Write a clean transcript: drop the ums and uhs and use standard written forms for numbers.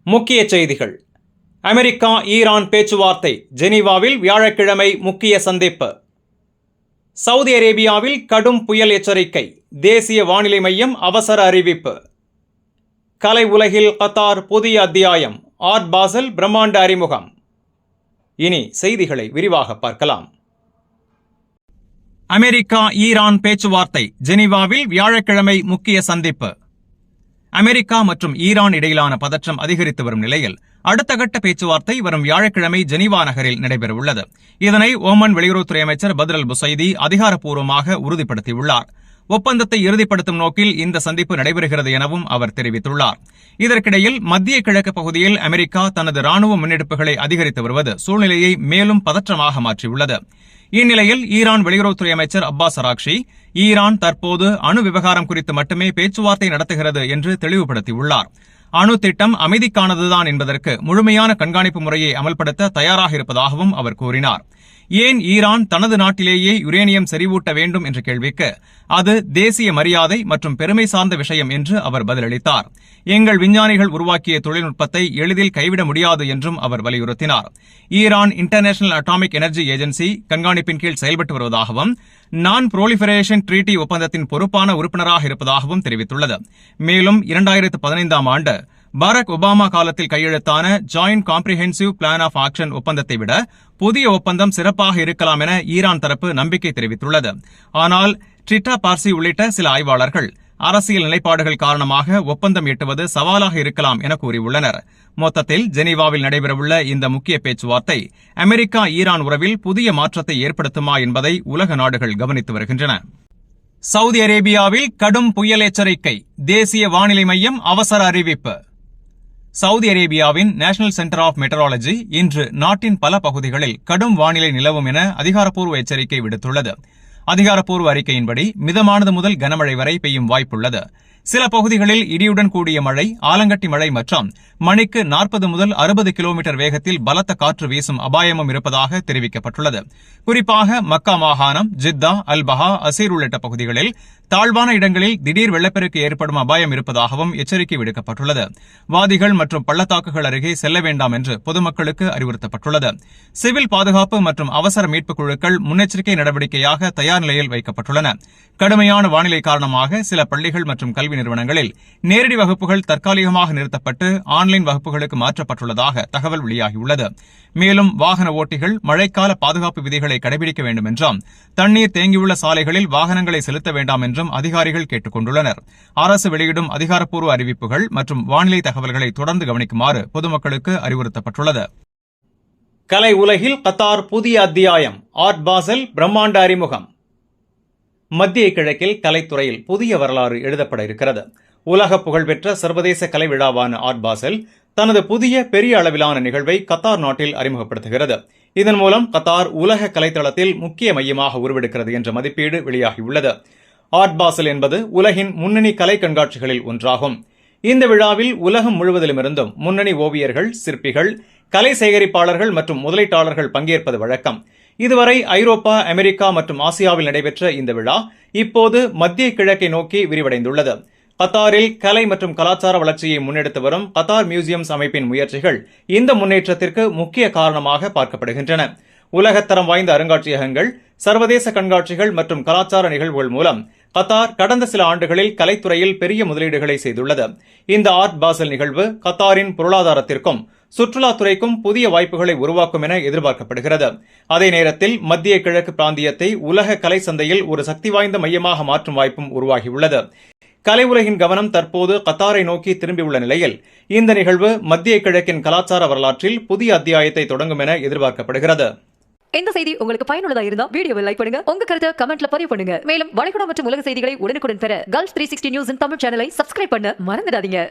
முக்கிய செய்திகள். America Iran பேச்சுவார்த்தை ஜெனீவாவில் வியாழக்கிழமை முக்கிய சந்திப்பு. சவுதி அரேபியாவில் கடும் புயல் எச்சரிக்கை, தேசிய வானிலை மையம் அவசர அறிவிப்பு. கலை உலகில் கத்தார் புதிய அத்தியாயம், ஆர்ட் பாசல் பிரம்மாண்ட அறிமுகம். இனி செய்திகளை விரிவாக பார்க்கலாம். அமெரிக்கா ஈரான் பேச்சுவார்த்தை ஜெனீவாவில் வியாழக்கிழமை முக்கிய சந்திப்பு. அமெரிக்கா மற்றும் ஈரான் இடையிலான பதற்றம் அதிகரித்து வரும் நிலையில் அடுத்த கட்ட பேச்சுவார்த்தை வரும் வியாழக்கிழமை ஜெனீவா நகரில் நடைபெறவுள்ளது. இதனை ஓமன் வெளியுறவுத்துறை அமைச்சர் பத்ர் அல் புசைதி அதிகாரப்பூர்வமாக உறுதிப்படுத்தியுள்ளார். ஒப்பந்தத்தை இறுதிப்படுத்தும் நோக்கில் இந்த சந்திப்பு நடைபெறுகிறது எனவும் அவர் தெரிவித்துள்ளார். இதற்கிடையில் மத்திய கிழக்கு பகுதியில் அமெரிக்கா தனது ராணுவ முன்னெடுப்புகளை அதிகரித்து வருவது சூழ்நிலையை மேலும் பதற்றமாக மாற்றியுள்ளது. இந்நிலையில் ஈரான் வெளியுறவுத்துறை அமைச்சர் அப்பாஸ் அராக்ஷி ஈரான் தற்போது அணு விவகாரம் குறித்து மட்டுமே பேச்சுவார்த்தை நடத்துகிறது என்று தெளிவுபடுத்தியுள்ளார். அணு திட்டம் அமைதிக்கானதுதான் என்பதற்கு முழுமையான கண்காணிப்பு முறையை அமல்படுத்த தயாராக இருப்பதாகவும் அவர் கூறினார். ஏன் ஈரான் தனது நாட்டிலேயே யுரேனியம் செறிவூட்ட வேண்டும் என்ற கேள்விக்கு அது தேசிய மரியாதை மற்றும் பெருமை சார்ந்த விஷயம் என்று அவர் பதிலளித்தார். எங்கள் விஞ்ஞானிகள் உருவாக்கிய தொழில்நுட்பத்தை எளிதில் கைவிட முடியாது என்றும் அவர் வலியுறுத்தினார். Iran international atomic energy agency கண்காணிப்பின் கீழ் செயல்பட்டு வருவதாகவும் நான் புரோலிஃபரேஷன் ட்ரீட்டி ஒப்பந்தத்தின் பொறுப்பான உறுப்பினராக இருப்பதாகவும் தெரிவித்துள்ளது. மேலும் 2015ஆம் ஆண்டு பராக் ஒபாமா காலத்தில் கையெழுத்தான joint comprehensive plan of action ஒப்பந்தத்தை விட புதிய ஒப்பந்தம் சிறப்பாக இருக்கலாம் என ஈரான் தரப்பு நம்பிக்கை தெரிவித்துள்ளது. ஆனால் ட்ரிட்டா பார்சி உள்ளிட்ட சில ஆய்வாளர்கள் அரசியல் நிலைப்பாடுகள் காரணமாக ஒப்பந்தம் எட்டுவது சவாலாக இருக்கலாம் என கூறியுள்ளனர். மொத்தத்தில் ஜெனீவாவில் நடைபெறவுள்ள இந்த முக்கிய பேச்சுவார்த்தை அமெரிக்கா ஈரான் உறவில் புதிய மாற்றத்தை ஏற்படுத்துமா என்பதை உலக நாடுகள் கவனித்து வருகின்றன. சவுதி அரேபியாவில் கடும் புயல் எச்சரிக்கை, தேசிய வானிலை மையம் அவசர அறிவிப்பு. சவுதி அரேபியாவின் நேஷனல் சென்டர் ஆஃப் மெட்டராலஜி இன்று நாட்டின் பல பகுதிகளில் கடும் வானிலை நிலவும் என அதிகாரப்பூர்வ எச்சரிக்கை விடுத்துள்ளது. அதிகாரப்பூர்வ அறிக்கையின்படி மிதமானது முதல் கனமழை வரை பெய்யும் வாய்ப்புள்ளது. சில பகுதிகளில் இடியுடன் கூடிய மழை, ஆலங்கட்டி மழை மற்றும் மணிக்கு 40 முதல் 60 கிலோமீட்டர் வேகத்தில் பலத்த காற்று வீசும் அபாயமும் இருப்பதாக தெரிவிக்கப்பட்டுள்ளது. குறிப்பாக மக்கா மாகாணம், ஜித்தா, அல்பஹா, அசீர் உள்ளிட்ட பகுதிகளில் தாழ்வான இடங்களில் திடீர் வெள்ளப்பெருக்கு ஏற்படும் அபாயம் இருப்பதாகவும் எச்சரிக்கை விடுக்கப்பட்டுள்ளது. வாதிகள் மற்றும் பள்ளத்தாக்குகள் அருகே செல்ல வேண்டாம் என்று பொதுமக்களுக்கு அறிவுறுத்தப்பட்டுள்ளது. சிவில் பாதுகாப்பு மற்றும் அவசர மீட்புக் குழுக்கள் முன்னெச்சரிக்கை நடவடிக்கையாக தயார் நிலையில் வைக்கப்பட்டுள்ளன. கடுமையான வானிலை காரணமாக சில பள்ளிகள் மற்றும் கல்வி நிறுவனங்களில் நேரடி வகுப்புகள் தற்காலிகமாக நிறுத்தப்பட்டு ஆன்லைன் வகுப்புகளுக்கு மாற்றப்பட்டுள்ளதாக தகவல் வெளியாகியுள்ளது. மேலும் வாகன ஓட்டிகள் மழைக்கால பாதுகாப்பு விதிகளை கடைபிடிக்க வேண்டும் என்றும் தண்ணீர் தேங்கியுள்ள சாலைகளில் வாகனங்களை செலுத்த வேண்டாம் என்றும் அதிகாரிகள் கேட்டுக் கொண்டுள்ளனர். அரசு வெளியிடும் அதிகாரப்பூர்வ அறிவிப்புகள் மற்றும் வானிலை தகவல்களை தொடர்ந்து கவனிக்குமாறு பொதுமக்களுக்கு அறிவுறுத்தப்பட்டுள்ளது. கலை உலகில் கத்தார் புதிய அத்தியாயம், ஆர்ட் பாசல் பிரம்மாண்ட அறிமுகம். மத்திய கிழக்கில் கலைத்துறையில் புதிய வரலாறு எழுதப்பட இருக்கிறது. உலக புகழ்பெற்ற சர்வதேச கலை விழாவான ஆர்ட் பாசல் தனது புதிய பெரிய அளவிலான நிகழ்வை கத்தார் நாட்டில் அறிமுகப்படுத்துகிறது. இதன் மூலம் கத்தார் உலக கலைத்தளத்தில் முக்கிய மையமாக உருவெடுக்கிறது என்ற மதிப்பீடு வெளியாகியுள்ளது. ஆர்ட் பாசல் என்பது உலகின் முன்னணி கலை கண்காட்சிகளில் ஒன்றாகும். இந்த விழாவில் உலகம் முழுவதிலுமிருந்தும் முன்னணி ஓவியர்கள், சிற்பிகள், கலை சேகரிப்பாளர்கள் மற்றும் முதலீட்டாளர்கள் பங்கேற்பது வழக்கம். இதுவரை ஐரோப்பா, அமெரிக்கா மற்றும் ஆசியாவில் நடைபெற்ற இந்த விழா இப்போது மத்திய கிழக்கை நோக்கி விரிவடைந்துள்ளது. கத்தாரில் கலை மற்றும் கலாச்சார வளர்ச்சியை முன்னெடுத்து வரும் கத்தார் மியூசியம்ஸ் அமைப்பின் முயற்சிகள் இந்த முன்னேற்றத்திற்கு முக்கிய காரணமாக பார்க்கப்படுகின்றன. உலகத்தரம் வாய்ந்த அருங்காட்சியகங்கள், சர்வதேச கண்காட்சிகள் மற்றும் கலாச்சார நிகழ்வுகள் மூலம் கத்தார் கடந்த சில ஆண்டுகளில் கலைத்துறையில் பெரிய முதலீடுகளை செய்துள்ளது. இந்த ஆர்ட் பாசல் நிகழ்வு கத்தாரின் பொருளாதாரத்திற்கும் சுற்றுலாத்துறைக்கும் புதிய வாய்ப்புகளை உருவாக்கும் என எதிர்பார்க்கப்படுகிறது. அதே நேரத்தில் மத்திய கிழக்கு பிராந்தியத்தை உலக கலை சந்தையில் ஒரு சக்தி வாய்ந்த மையமாக மாற்றும் வாய்ப்பும் உருவாகியுள்ளது. கலை உலகின் கவனம் தற்போது கத்தாரை நோக்கி திரும்பியுள்ள நிலையில் இந்த நிகழ்வு மத்திய கிழக்கின் கலாச்சார வரலாற்றில் புதிய அத்தியாயத்தை தொடங்கும் என எதிர்பார்க்கப்படுகிறது. இந்த செய்தி உங்களுக்கு பயனுள்ளதா இருந்தா வீடியோவை லைக் பண்ணுங்க, உங்க கருத்தை கமெண்ட்ல பதிவு பண்ணுங்க. மேலும் வளைகுடா மற்றும் உலக செய்திகளை உடனுக்குடன் பெற Gulf 360 நியூஸ் தமிழ் சேனலை சப்ஸ்கிரைப் பண்ண மறந்துடாதீங்க.